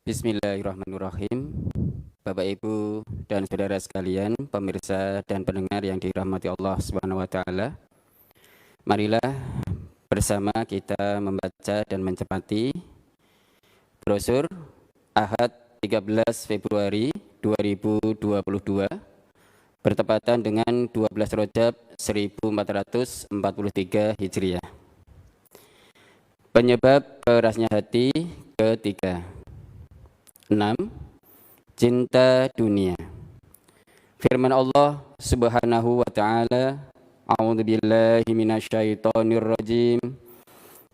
Bismillahirrahmanirrahim. Bapak Ibu dan saudara sekalian, pemirsa dan pendengar yang dirahmati Allah Subhanahu wa taala. Marilah bersama kita membaca dan mencermati brosur Ahad 13 Februari 2022 bertepatan dengan 12 Rajab 1443 Hijriah. Penyebab kerasnya hati ketiga. 6. Cinta dunia. Firman Allah Subhanahu wa taala, A'udzubillahi minasyaitonirrajim.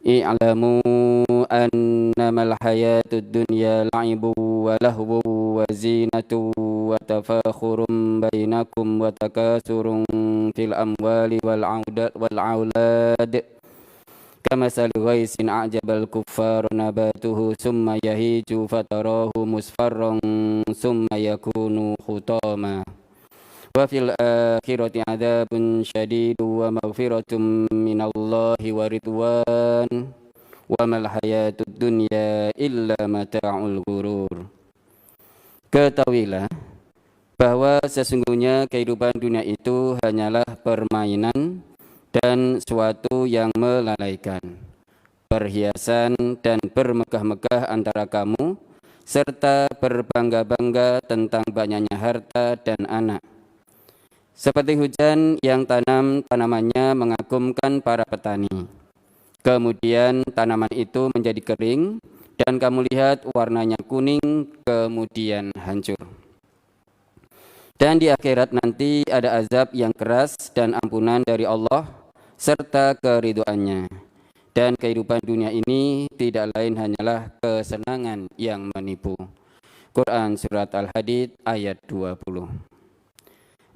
I'lamu annamal hayatud dunya la'ibun wa lahwun wa zinatun wa tafakhurum bainakum wa takasurun fil amwali wal aulad. Kamasali ghaisin a'jabal kuffar nabatuhu summa yahiju fatarahu musfarran summa yakunu khutama wa fil akhirati adzabun syadidu wa maghfiratun minallahi wa ridwan wa mal hayatud dunya illa mata'ul ghurur. Ketahuilah bahwa sesungguhnya kehidupan dunia itu hanyalah permainan dan suatu yang melalaikan, perhiasan dan bermegah-megah antara kamu, serta berbangga-bangga tentang banyaknya harta dan anak. Seperti hujan yang tanamannya mengagumkan para petani. Kemudian tanaman itu menjadi kering dan kamu lihat warnanya kuning kemudian hancur. Dan di akhirat nanti ada azab yang keras dan ampunan dari Allah serta keridhoannya. Dan kehidupan dunia ini tidak lain hanyalah kesenangan yang menipu. Quran Surat Al-Hadid ayat 20.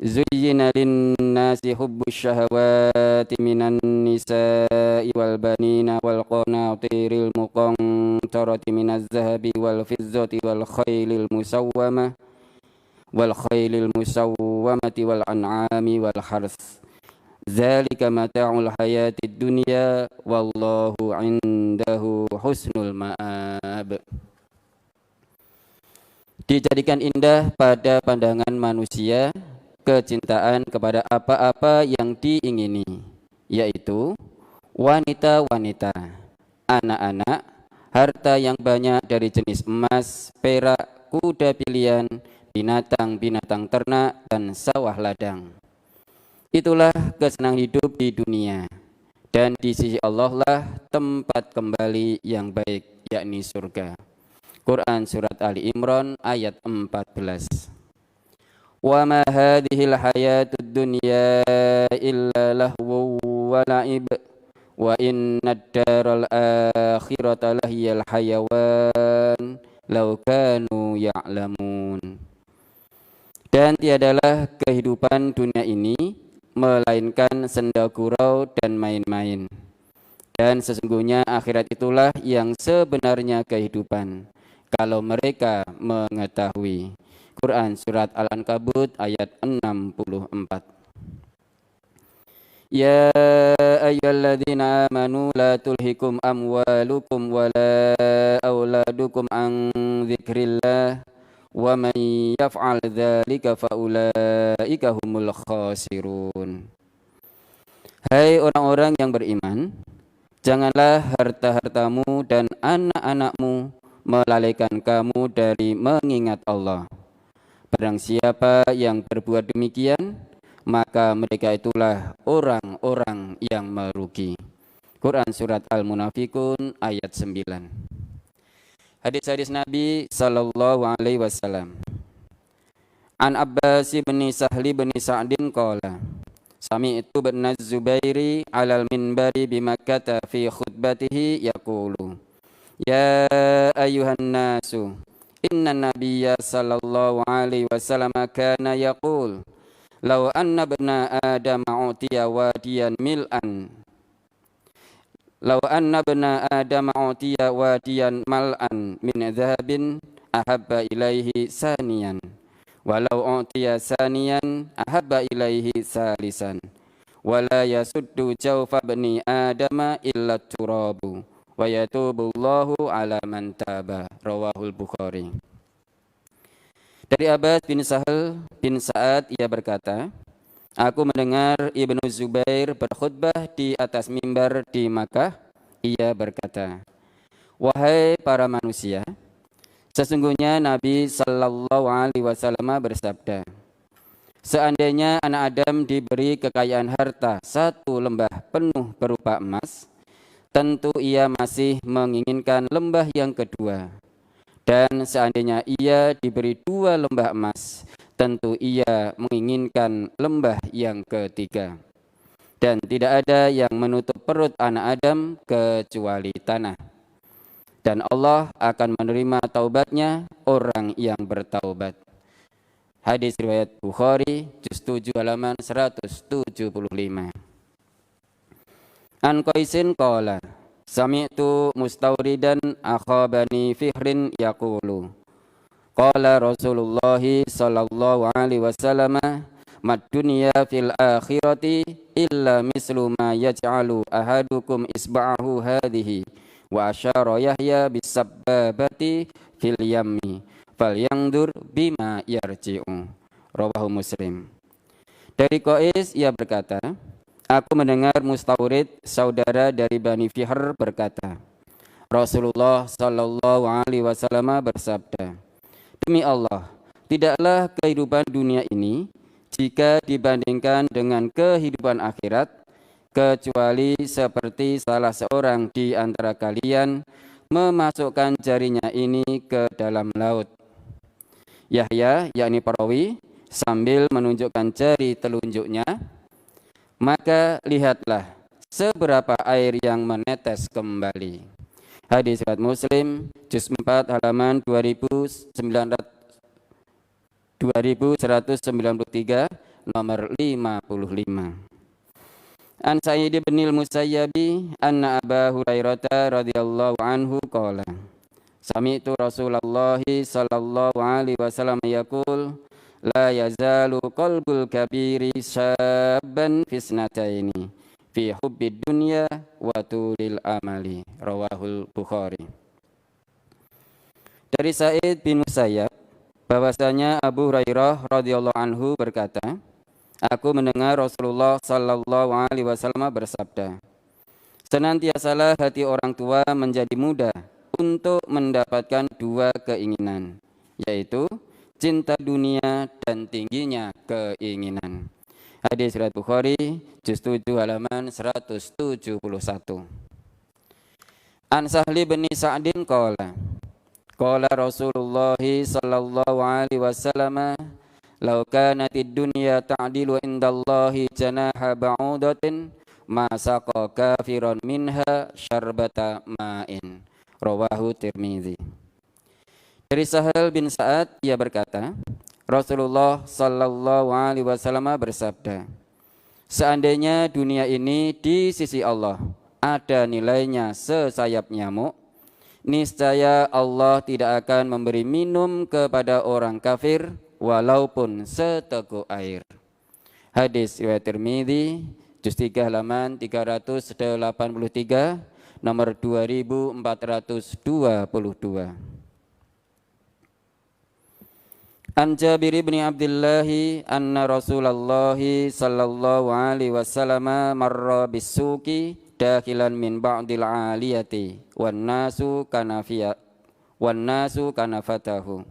Zuyyina lin-nasi hubbus syahawati minan nisa'i wal banina wal qanatiril muqantarati minaz zahabi wal fizzati wal khailil musawwamah wal khailil musawwamati wal an'ami wal hars. Zalika mata'ul hayatid dunya wallahu indahu husnul ma'ab. Dijadikan indah pada pandangan manusia kecintaan kepada apa-apa yang diingini, yaitu wanita-wanita, anak-anak, harta yang banyak dari jenis emas, perak, kuda pilihan, binatang-binatang ternak, dan sawah ladang. Itulah kesenangan hidup di dunia, dan di sisi Allah lah tempat kembali yang baik, yakni surga. Quran Surat Ali Imran ayat 14. Wa ma hadhil hayatud dunya illa lahu wa la'ib wa innad daral akhirata lahiyal hayawan law kanu ya'lamun. Dan tiadalah kehidupan dunia ini melainkan senda gurau dan main-main. Dan sesungguhnya akhirat itulah yang sebenarnya kehidupan, kalau mereka mengetahui. Quran Surat Al-Ankabut ayat 64. Ya ayyuhalladzina amanu la tulhikum amwalukum wala auladukum an dzikrillah wa man yaf'al dzalika faulaika humul khasirun. Hai orang-orang yang beriman, janganlah harta-hartamu dan anak-anakmu melalaikan kamu dari mengingat Allah. Barang siapa yang berbuat demikian, maka mereka itulah orang-orang yang merugi. Quran Surat Al-Munafikun ayat 9. Hadis-hadis Nabi sallallahu alaihi wasallam. An Abbas bin Sahli bin Sa'din qala sami'tu bin Zubairi 'alal minbari bi Makkah fi khutbatihi yaqulu ya ayyuhan nasu inna nabiyya sallallahu alaihi wasallam kana yaqul law anna ibna adama utiya wadiyan mil'an law anna ibna adama utiya wadiyan mal'an min dhahabin ahabba ilaihi saniyan walau utiya saniyan ahabba ilaihi salisan wala yasuddu jawfa bani adama illa turabu wa yatubullahu ala man taba. Rawahul Bukhari. Dari Abbas bin Sahal bin Sa'ad ia berkata, aku mendengar Ibnu Zubair berkhutbah di atas mimbar di Makkah. Ia berkata, wahai para manusia, sesungguhnya Nabi Sallallahu Alaihi Wasallam bersabda, seandainya anak Adam diberi kekayaan harta 1 lembah penuh berupa emas, tentu ia masih menginginkan lembah yang kedua. Dan seandainya ia diberi 2 lembah emas, tentu ia menginginkan lembah yang ketiga. Dan tidak ada yang menutup perut anak Adam kecuali tanah. Dan Allah akan menerima taubatnya orang yang bertaubat. Hadis riwayat Bukhari, juz 7 halaman 175. An Qaisin qala, sami'tu Mustawridan akha Bani Fihrin yaqulu, qala Rasulullah sallallahu alaihi wasallam, mad dunya fil akhirati illa mislu ma yaj'alu ahadukum isba'ahu hadhihi wa asyara Yahya bisabbabati fil yammi falyandur bima yarji'u. Rawahu Muslim. Dari Qais ia berkata, aku mendengar Mustawrid, saudara dari Bani Fihr berkata, Rasulullah sallallahu alaihi wasallam bersabda, demi Allah, tidaklah kehidupan dunia ini jika dibandingkan dengan kehidupan akhirat, kecuali seperti salah seorang di antara kalian memasukkan jarinya ini ke dalam laut. Yahya, yakni perawi, sambil menunjukkan jari telunjuknya, maka lihatlah seberapa air yang menetes kembali. Hadis riwayat Muslim, juz 4 halaman 2193, nomor 55. An Sa'id bin al-Musayyabi anna Aba Hurairah radhiyallahu anhu qala, sami'tu Rasulullah sallallahu alaihi wasallam yaqul, la yazalu qalbul kabiri syabban fisnataini fi hubbid dunya wa tulil amali. Rawahul Bukhari. Dari Sa'id bin Musayyab bahwasanya Abu Hurairah radhiyallahu anhu berkata, aku mendengar Rasulullah sallallahu alaihi wasallam bersabda, senantiasalah hati orang tua menjadi muda untuk mendapatkan 2 keinginan, yaitu cinta dunia dan tingginya keinginan. Hadis riwayat Bukhari, juz 7 halaman 171. An Sahli bin Sa'din qala, qala Rasulullah sallallahu alaihi wasallam, law kanatid dunya ta'dilu indallahi janaha ba'udatin ma saqa kafiran minha syarbata ma'in. Rawahu Tirmizi. Dari Sahal bin Sa'ad ia berkata, Rasulullah sallallahu alaihi wasallam bersabda, seandainya dunia ini di sisi Allah ada nilainya sesayap nyamuk, niscaya Allah tidak akan memberi minum kepada orang kafir walaupun seteguk air. Hadis riwayat Tirmizi, juz 3 halaman 383, nomor 2422. An Jabir bin Abdullah anna Rasulullah sallallahu alaihi wasallam marra bisuqi dakhilan min ba'dil aliyati wan nasu kanafatahu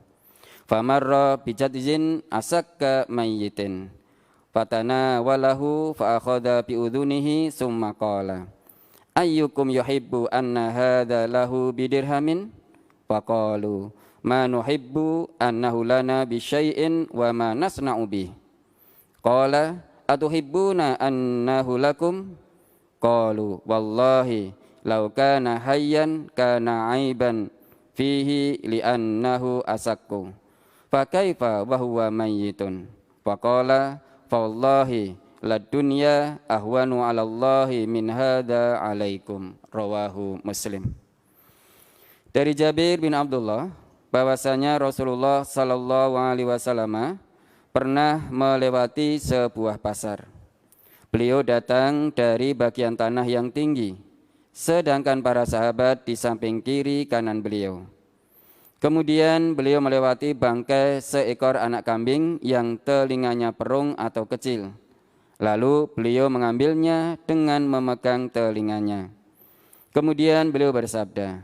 famarra bijadzin asakka mayyitin fatana walahu fa akhadha bi udhunihi summa qala ayyukum yuhibbu anna hadha lahu bidirhamin faqalu ma nuhibbu annahu lana bi syai'in wa ma nasna'u bih. Qala atuhibbuna annahu lakum? Qalu wallahi law kana hayyan kana aiban fihi li'annahu asakku. Fa kaifa wa huwa mayyitun? Faqala fa wallahi lad dunya ahwanu 'ala Allahi min hadza 'alaikum. Rawahu Muslim. Dari Jabir bin Abdullah bahwasanya Rasulullah sallallahu alaihi wasallam pernah melewati sebuah pasar. Beliau datang dari bagian tanah yang tinggi. sedangkan para sahabat di samping kiri kanan beliau. Kemudian beliau melewati bangkai seekor anak kambing yang telinganya perung atau kecil. Lalu beliau mengambilnya dengan memegang telinganya. Kemudian beliau bersabda,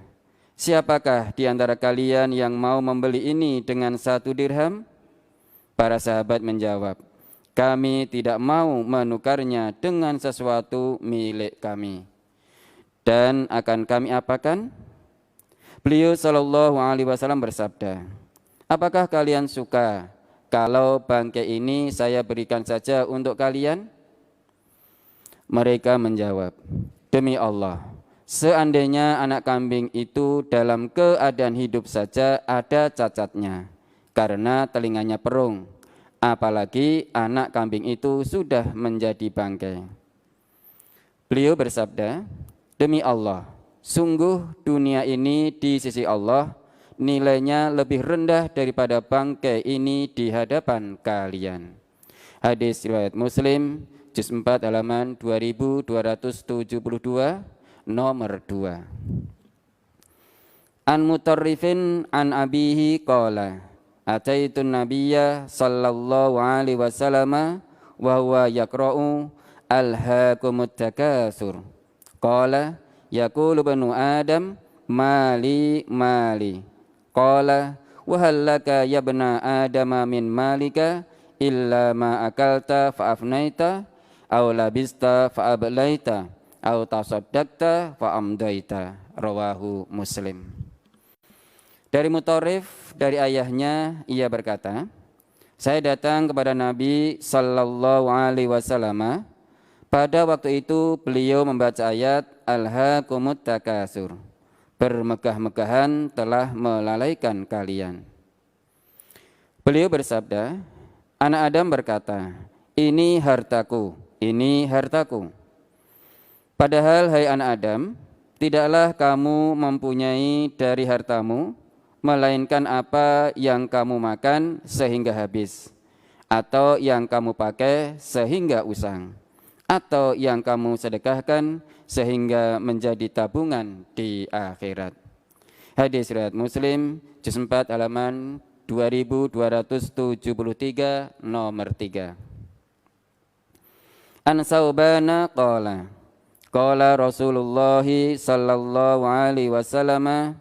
"Siapakah di antara kalian yang mau membeli ini dengan 1 dirham?" Para sahabat menjawab, "Kami tidak mau menukarnya dengan sesuatu milik kami. Dan akan kami apakan?" Beliau sallallahu alaihi wasallam bersabda, "Apakah kalian suka kalau bangkai ini saya berikan saja untuk kalian?" Mereka menjawab, "Demi Allah, seandainya anak kambing itu dalam keadaan hidup saja ada cacatnya, karena telinganya perung, apalagi anak kambing itu sudah menjadi bangkai." Beliau bersabda, "Demi Allah, sungguh dunia ini di sisi Allah nilainya lebih rendah daripada bangkai ini di hadapan kalian." Hadis riwayat Muslim, juz 4 halaman 2272, nomor 2. An Mutarrifin an abihi qala, "Ataitun nabiyya sallallahu alaihi wasallam wa huwa yaqra'u alhaakumut takasur." Qala, "Yaqulu banu Adam, mali mali." Qala, "Wa hal laka ya bana Adama min malika illa ma akalta fa afnaita aw labista fa ablaita aw tasaddaqta fa amdaita." Rawahu Muslim. Dari Mutarrif, dari ayahnya, ia berkata, "Saya datang kepada Nabi sallallahu alaihi wasallam. Pada waktu itu beliau membaca ayat Alhaakumut takasur, bermegah-megahan telah melalaikan kalian." Beliau bersabda, "Anak Adam berkata, ini hartaku, ini hartaku. Padahal hai anak Adam, tidaklah kamu mempunyai dari hartamu, melainkan apa yang kamu makan sehingga habis, atau yang kamu pakai sehingga usang, atau yang kamu sedekahkan sehingga menjadi tabungan di akhirat." Hadis riwayat Muslim, juz 4 halaman 2273, nomor 3. An Saubana qala, qala Rasulullah sallallahu alaihi wasallam,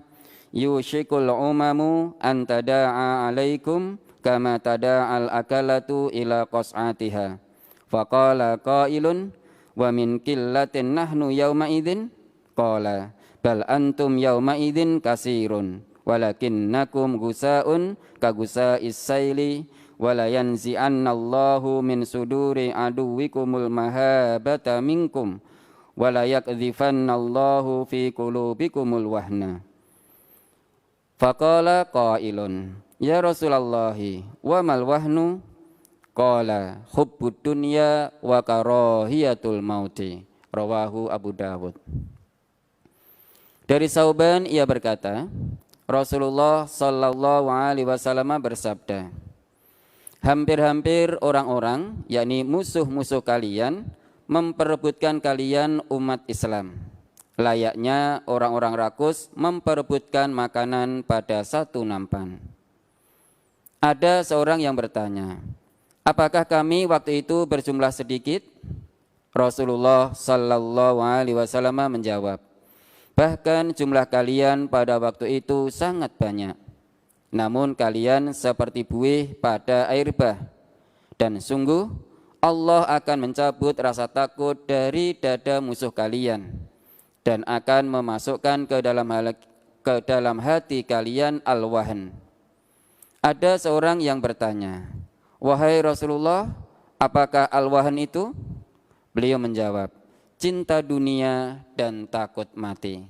"Yushikul umamu an tada'a alaikum kama tada'al akalatu ila qas'atiha." Faqala qailun, "Wa min qillatin nahnu yawma idzin?" Qala, "Bal antum yawma idzin kasirun, walakinnakum gusaun ka gusa'is saili, wala yanzi'annallahu min suduri aduwikumul mahabata minkum, wala yakdzifannallahu fi qulubikumul wahna." Faqala qailun, "Ya Rasulullah, wa mal wahnu?" Qala, "Hubbud dunya wa karahiyatul mauti." Rawahu Abu Dawud. Dari Sauban ia berkata, Rasulullah sallallahu alaihi wasallam bersabda, "Hampir-hampir orang-orang, yakni musuh-musuh kalian, memperebutkan kalian umat Islam, layaknya orang-orang rakus memperebutkan makanan pada satu nampan." Ada seorang yang bertanya, "Apakah kami waktu itu berjumlah sedikit?" Rasulullah sallallahu alaihi wasallam menjawab, "Bahkan jumlah kalian pada waktu itu sangat banyak. Namun kalian seperti buih pada air bah. Dan sungguh Allah akan mencabut rasa takut dari dada musuh kalian dan akan memasukkan ke dalam hati kalian al-wahn." Ada seorang yang bertanya, "Wahai Rasulullah, apakah al-wahn itu?" Beliau menjawab, "Cinta dunia dan takut mati."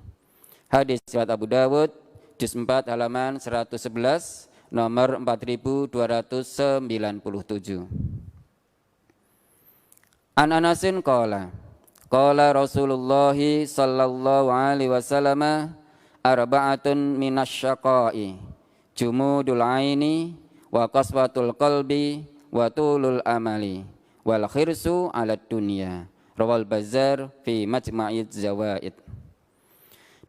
Hadis riwayat Abu Dawud, juz 4 halaman 111, nomor 4297. An Anasin qala, qala Rasulullah sallallahu alaihi wasallam, "Arba'atun minasyaqai, jumudul aini wa qaswatul qalbi wa tulul amali wal khirsu 'alad dunya." Rawal Bazzar fi Majma'iz Zawaid.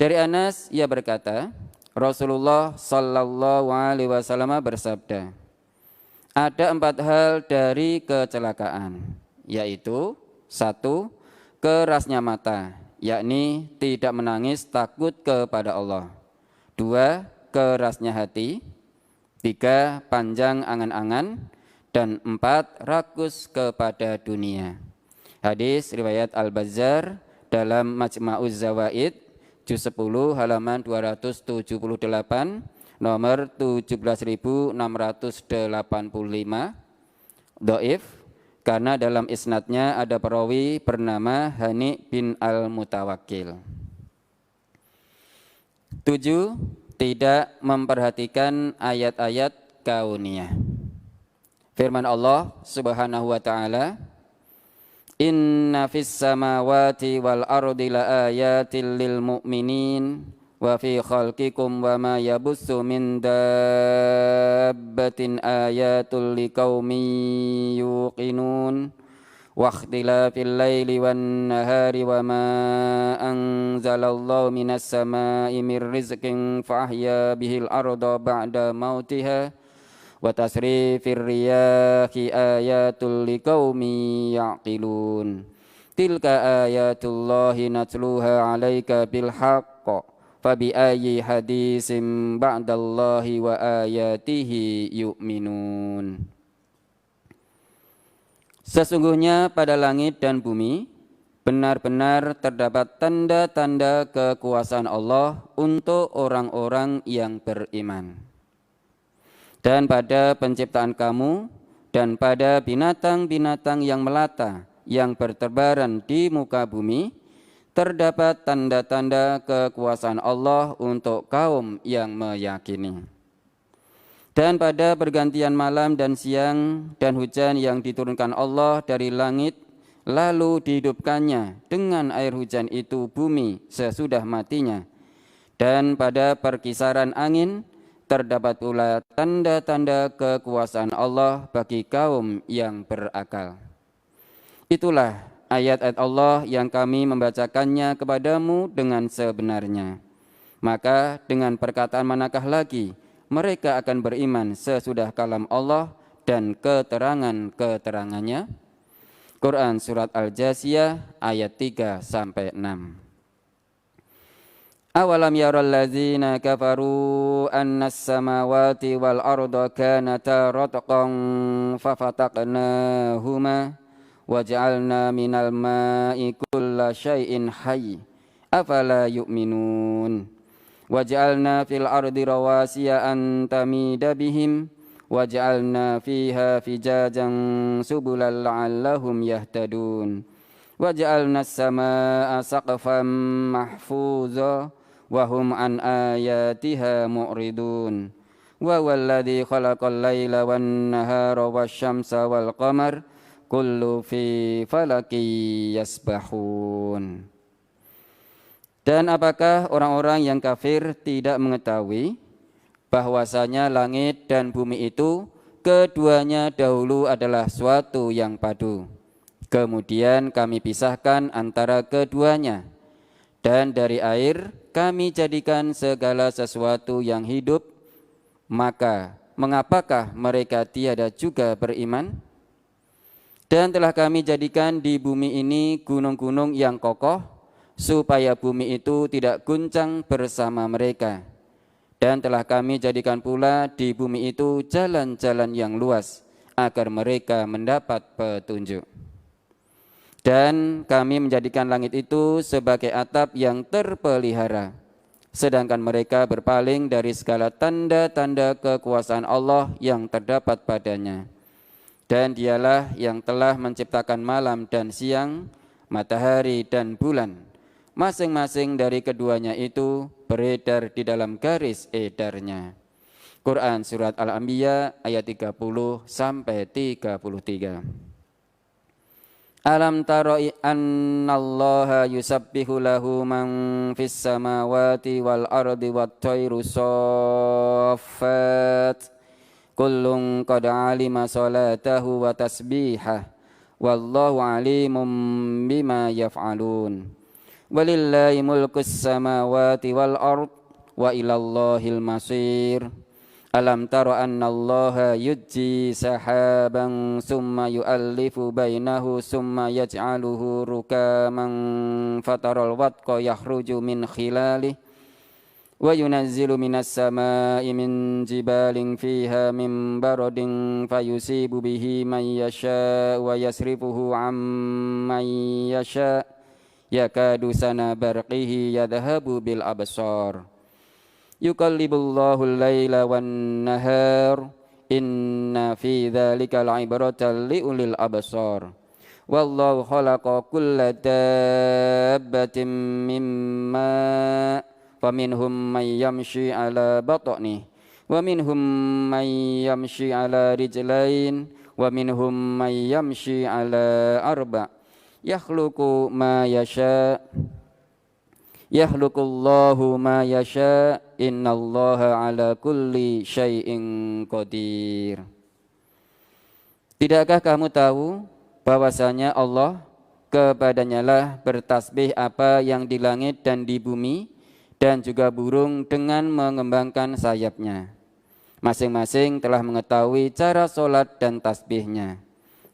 Dari Anas ia berkata, Rasulullah sallallahu alaihi wasallam bersabda, ada 4 hal dari kecelakaan, yaitu 1. Kerasnya mata, yakni tidak menangis takut kepada Allah. 2. Kerasnya hati. 3. Panjang angan-angan. Dan 4. Rakus kepada dunia. Hadis riwayat Al-Bazzar dalam Majma'uz Zawaid juz 10 halaman 278 nomor 17.685. Dhaif karena dalam isnadnya ada perawi bernama Hani bin Al-Mutawakkil. 7. Tidak memperhatikan ayat-ayat kauniyah. Firman Allah Subhanahu wa taala, Inna fis samawati wal ardi la ayatil lil mu'minin wa fi khalqikum wa ma yabussu min dabbatin ayatul liqaumin yuqinun wa ikhtilafil laili wan nahari wa ma anzalallahu minas samai mir rizqin fa ahya bihil arda ba'da mautiha wa tasrifir riyahi ayatul liqaumin yaqilun tilka ayatullahi natluha 'alaika bil haqq fabi ayyi hadisim ba'dallahi wa ayatihi yu'minun. Sesungguhnya pada langit dan bumi benar-benar terdapat tanda-tanda kekuasaan Allah untuk orang-orang yang beriman. Dan pada penciptaan kamu dan pada binatang-binatang yang melata yang berterbaran di muka bumi terdapat tanda-tanda kekuasaan Allah untuk kaum yang meyakini. Dan pada pergantian malam dan siang dan hujan yang diturunkan Allah dari langit lalu dihidupkannya dengan air hujan itu bumi sesudah matinya. Dan pada perkisaran angin terdapat pula tanda-tanda kekuasaan Allah bagi kaum yang berakal. Itulah ayat-ayat Allah yang kami membacakannya kepadamu dengan sebenarnya. Maka dengan perkataan manakah lagi mereka akan beriman sesudah kalam Allah dan keterangan-keterangannya? Quran Surat Al-Jasiyah ayat 3-6. Awalam yaral ladzina kafaru annas samawati wal arda kanata ratqan fafataqnahuma waj'alna minal ma'i kulla syai'in hayy afala yu'minun waj'alna fil ardi rawasiya an tamida bihim waj'alna fiha fijajan subulan la'allahum yahtadun waj'alna as-samaa'a saqfan mahfuza wa hum an ayatiha mu'ridun wa walladhi khalaqal laila wan nahara wasyamsa wal qamar kullu fi falaki yasbahun. Dan apakah orang-orang yang kafir tidak mengetahui bahwasanya langit dan bumi itu keduanya dahulu adalah suatu yang padu, kemudian kami pisahkan antara keduanya, dan dari air kami jadikan segala sesuatu yang hidup, maka mengapakah mereka tiada juga beriman? Dan telah kami jadikan di bumi ini gunung-gunung yang kokoh, supaya bumi itu tidak guncang bersama mereka. Dan telah kami jadikan pula di bumi itu jalan-jalan yang luas, agar mereka mendapat petunjuk. Dan kami menjadikan langit itu sebagai atap yang terpelihara, sedangkan mereka berpaling dari segala tanda-tanda kekuasaan Allah yang terdapat padanya. Dan dialah yang telah menciptakan malam dan siang, matahari dan bulan, masing-masing dari keduanya itu beredar di dalam garis edarnya. Quran Surat Al-Anbiya ayat 30-33. Alam taro annallaha yusabbihu lahu man fis samawati wal ardi wat thairu saffat kullun qad alima salatahu wa tasbihah wallahu alimun bima yaf'alun Walillahi mulkus samawati wal ard wa ilallahil masir. Alam tara annallaha yujji sahaban summa yu'allifu bainahu summa yaj'aluhu rukaman fataral wadqa yakhruju min khilalihi wa yunazzilu minas samaa'i min jibalin fiha min baradin fayusibu bihi man yasha wa yasrifuhu amman yasha yakadu sana barqihi yadhhabu bil absar. Yuqallibullahu al-laila wan-nahar inna fi dzalika la'ibratan liulil absar. Wallahu khalaqa kulla dabbatin mimma faminhum man yamshi ala batnihi wa minhum man yamshi ala rijlain wa minhum man yamshi ala arba' yakhluqu ma yasha yakhluqullahu ma yasha innallaha ala kulli syai'in qadir. Tidakkah kamu tahu bahwasanya Allah kepadanya lah bertasbih apa yang di langit dan di bumi dan juga burung dengan mengembangkan sayapnya. Masing-masing telah mengetahui cara solat dan tasbihnya.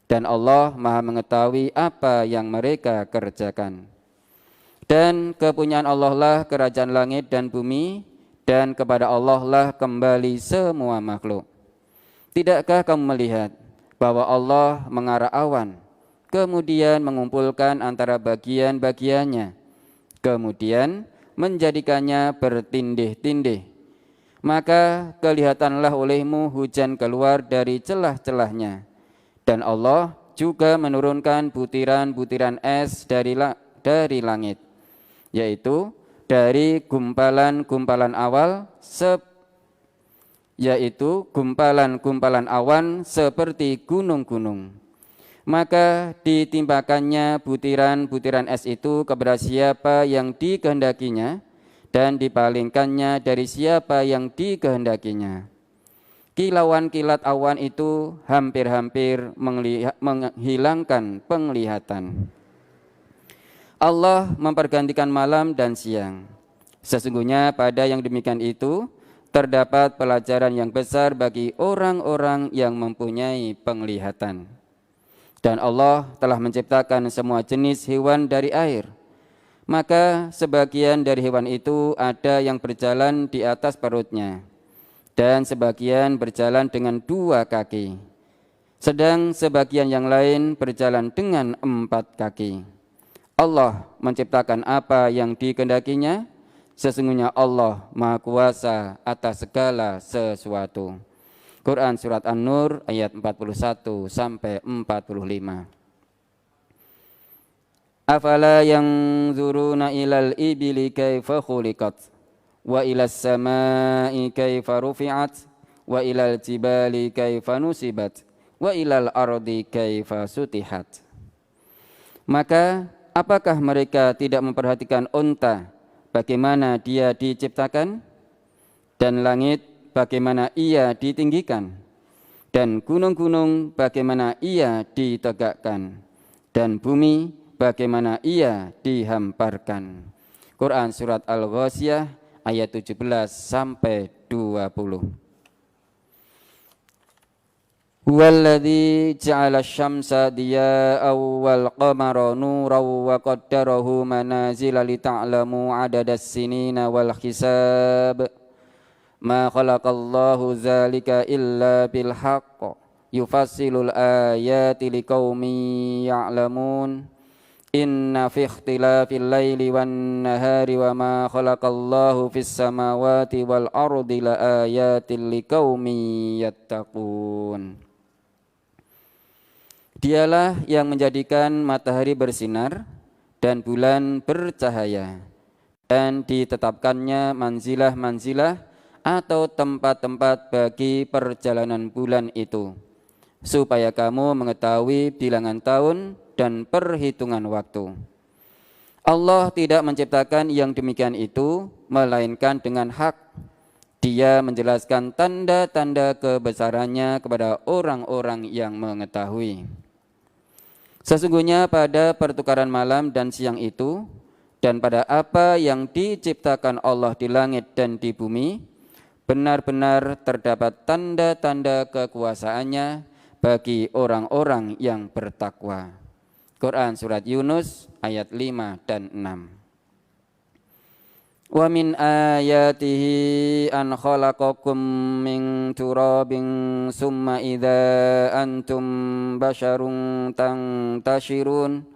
Dan Allah maha mengetahui apa yang mereka kerjakan. Dan kepunyaan Allah lah kerajaan langit dan bumi, dan kepada Allah lah kembali semua makhluk. Tidakkah kamu melihat bahwa Allah mengarah awan, kemudian mengumpulkan antara bagian-bagiannya, kemudian menjadikannya bertindih-tindih. Maka kelihatanlah olehmu hujan keluar dari celah-celahnya. Dan Allah juga menurunkan butiran-butiran es dari langit, yaitu dari gumpalan-gumpalan awan seperti gunung-gunung. Maka ditimpakannya butiran-butiran es itu kepada siapa yang dikehendakinya dan dipalingkannya dari siapa yang dikehendakinya. Kilauan kilat awan itu hampir-hampir menghilangkan penglihatan. Allah mempergantikan malam dan siang. Sesungguhnya pada yang demikian itu terdapat pelajaran yang besar bagi orang-orang yang mempunyai penglihatan. Dan Allah telah menciptakan semua jenis hewan dari air. Maka sebagian dari hewan itu ada yang berjalan di atas perutnya, dan sebagian berjalan dengan 2 kaki, sedang sebagian yang lain berjalan dengan 4 kaki. Allah menciptakan apa yang dikehendakinya. Sesungguhnya Allah Maha Kuasa atas segala sesuatu. Quran Surat An-Nur ayat 41 sampai 45. Afala yanzuruna ilal ibili kaifa khuliqat wa ilas samai kaifa rufi'at wa ilal jibali kaifa nusibat wa ilal ardi kaifa sutihat. Maka apakah mereka tidak memperhatikan unta, bagaimana dia diciptakan, dan langit bagaimana ia ditinggikan, dan gunung-gunung bagaimana ia ditegakkan, dan bumi bagaimana ia dihamparkan. Quran Surat Al-Ghasyiyah ayat 17 sampai 20. Huwallazi ja'ala asy-syamsa diya'an wal qamara nuran wa qaddarahu manazila lita'lamu 'adadas sinina wal hisab. Ma khalaqallahu dzalika illa bil haqq yufassilul ayati liqaumin ya'lamun. Inna fi ikhtilafil laili wan nahari wa ma khalaqallahu fis samawati wal ardi la ayatin liqaumin yattaqun. Dialah yang menjadikan matahari bersinar dan bulan bercahaya, dan ditetapkannya manzilah-manzilah atau tempat-tempat bagi perjalanan bulan itu, supaya kamu mengetahui bilangan tahun dan perhitungan waktu. Allah tidak menciptakan yang demikian itu melainkan dengan hak. Dia menjelaskan tanda-tanda kebesarannya kepada orang-orang yang mengetahui. Sesungguhnya pada pertukaran malam dan siang itu dan pada apa yang diciptakan Allah di langit dan di bumi, benar-benar terdapat tanda-tanda kekuasaannya bagi orang-orang yang bertakwa. Quran Surat Yunus ayat 5 dan 6. Wa min ayatihi an khalaqakum min turabin summa idza antum basharun tantashirun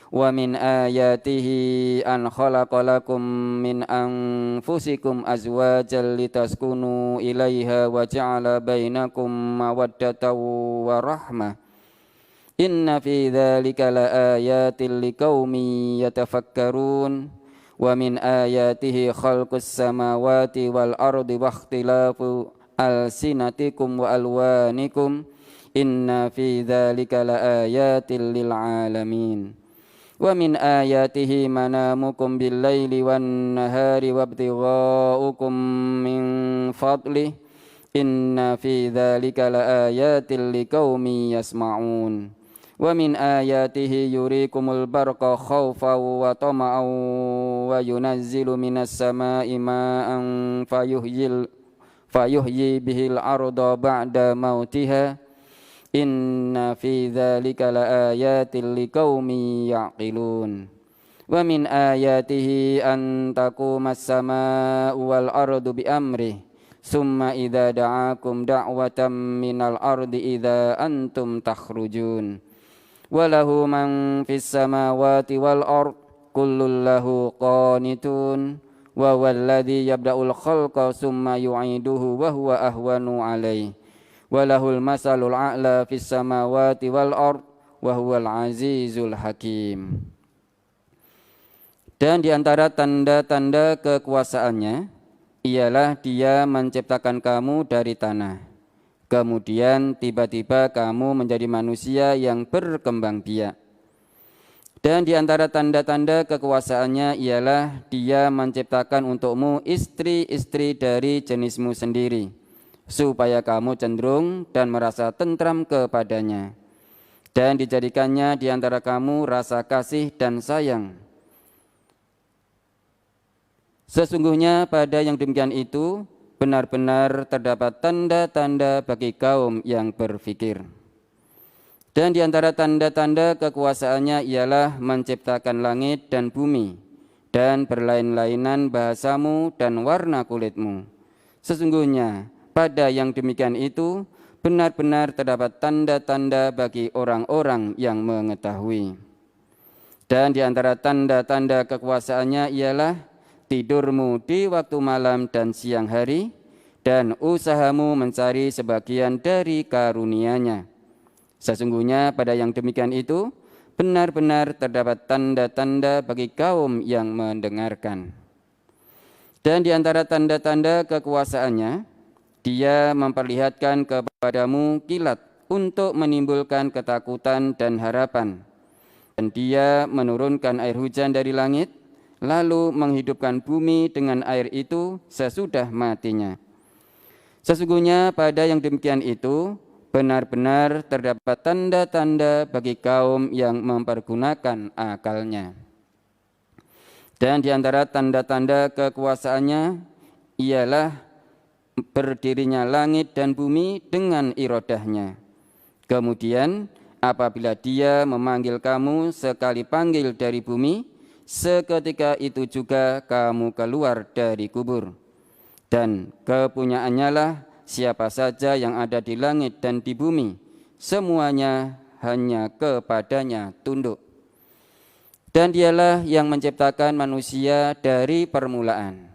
wa min ayatihi an khalaqalakum min anfusikum azwajan litaskunu ilaiha wa ja'ala bainakum mawaddatan wa rahmah inna fi dzalika laayatin liqaumin yatafakkarun. Wa min ayatihi khalqus samawati wal ardi wa ikhtilafu alsinatikum wa alwanikum inna fi dzalika laayatin lil alamin. Wa min ayatihi manamukum bil laili wan nahari wabtighaukum min fadlih inna fi dzalika laayatin liqaumin yasma'un. Wa min ayatihi yurikumul barqa khawfan wa tama'an wa yunazzilu minas sama'i ma'an fayuhyi bihil arda ba'da mautiha inna fi dzalika laayatin liqaumin ya'qilun. Wa min ayatihi an taqumas samaa'u wal ardu bi amrihi summa idza da'akum da'watan minal ardi idza antum takhrujun. Walahu man fis samawati wal ard kullun lahu qanitun wa walladhi yabda'ul khalqa summa yu'iduhu wa huwa ahwanu alaihi walahul masalul a'la fis samawati wal ard wa huwal azizul hakim. Dan di antara tanda-tanda kekuasaannya ialah Dia menciptakan kamu dari tanah. Kemudian tiba-tiba kamu menjadi manusia yang berkembang biak. Dan di antara tanda-tanda kekuasaannya ialah Dia menciptakan untukmu istri-istri dari jenismu sendiri, supaya kamu cenderung dan merasa tentram kepadanya. Dan dijadikannya di antara kamu rasa kasih dan sayang. Sesungguhnya pada yang demikian itu benar-benar terdapat tanda-tanda bagi kaum yang berfikir. Dan di antara tanda-tanda kekuasaannya ialah menciptakan langit dan bumi, dan berlain-lainan bahasamu dan warna kulitmu. Sesungguhnya pada yang demikian itu benar-benar terdapat tanda-tanda bagi orang-orang yang mengetahui. Dan di antara tanda-tanda kekuasaannya ialah tidurmu di waktu malam dan siang hari, dan usahamu mencari sebagian dari karunia-Nya. Sesungguhnya pada yang demikian itu benar-benar terdapat tanda-tanda bagi kaum yang mendengarkan. Dan di antara tanda-tanda kekuasaannya, Dia memperlihatkan kepadamu kilat untuk menimbulkan ketakutan dan harapan. Dan Dia menurunkan air hujan dari langit, lalu menghidupkan bumi dengan air itu sesudah matinya. Sesungguhnya pada yang demikian itu benar-benar terdapat tanda-tanda bagi kaum yang mempergunakan akalnya. Dan di antara tanda-tanda kekuasaannya ialah berdirinya langit dan bumi dengan irodahnya. Kemudian apabila Dia memanggil kamu sekali panggil dari bumi, seketika itu juga kamu keluar dari kubur. Dan kepunyaannya lah siapa saja yang ada di langit dan di bumi, semuanya hanya kepadanya tunduk. Dan Dialah yang menciptakan manusia dari permulaan,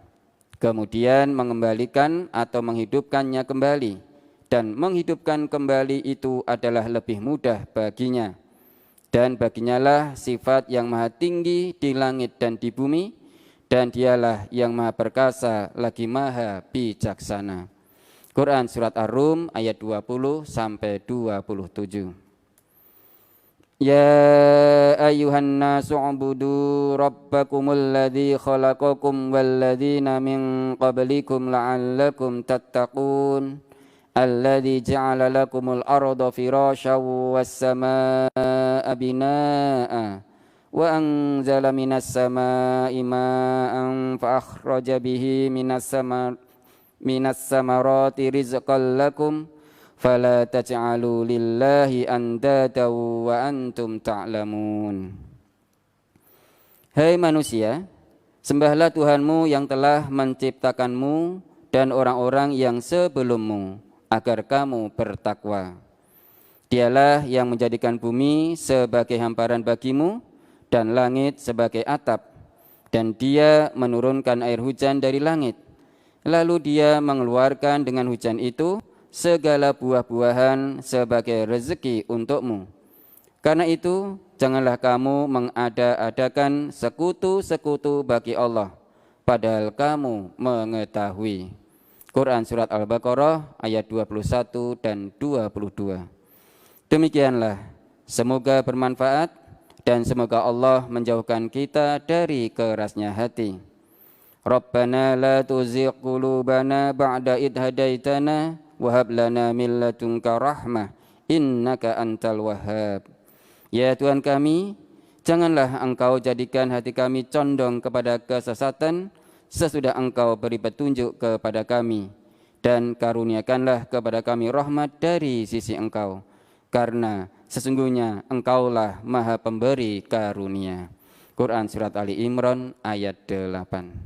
kemudian mengembalikan atau menghidupkannya kembali. Dan menghidupkan kembali itu adalah lebih mudah baginya. Dan baginya lah sifat yang maha tinggi di langit dan di bumi, dan Dialah yang maha perkasa lagi maha bijaksana. Quran Surat Ar-Rum ayat 20 sampai 27. Ya ayyuhan nasu ubudu rabbakumul ladzi khalaqakum walladzina min qablikum la'allakum tattaqun. Alladzi ja'ala lakumul arda firasyan was samaa'a binaa'a wa anzala minas samaa'i ma'an fa akhraja bihi minas samarati rizqan lakum fala taj'alu lillahi andada wa antum ta'lamun. Hai manusia, sembahlah Tuhanmu yang telah menciptakanmu dan orang-orang yang sebelummu agar kamu bertakwa. Dialah yang menjadikan bumi sebagai hamparan bagimu dan langit sebagai atap, dan Dia menurunkan air hujan dari langit. Lalu Dia mengeluarkan dengan hujan itu segala buah-buahan sebagai rezeki untukmu. Karena itu, janganlah kamu mengada-adakan sekutu-sekutu bagi Allah, padahal kamu mengetahui. Quran Surat Al-Baqarah ayat 21 dan 22. Demikianlah, semoga bermanfaat dan semoga Allah menjauhkan kita dari kerasnya hati. Rabbana la tuzigh qulubana ba'da idh hadaitana wa hab lana min ladunka rahmah innaka antal wahhab. Ya Tuhan kami, janganlah Engkau jadikan hati kami condong kepada kesesatan sesudah Engkau beri petunjuk kepada kami, dan karuniakanlah kepada kami rahmat dari sisi Engkau, karena sesungguhnya Engkaulah Maha Pemberi karunia. Quran Surat Ali Imran ayat 8.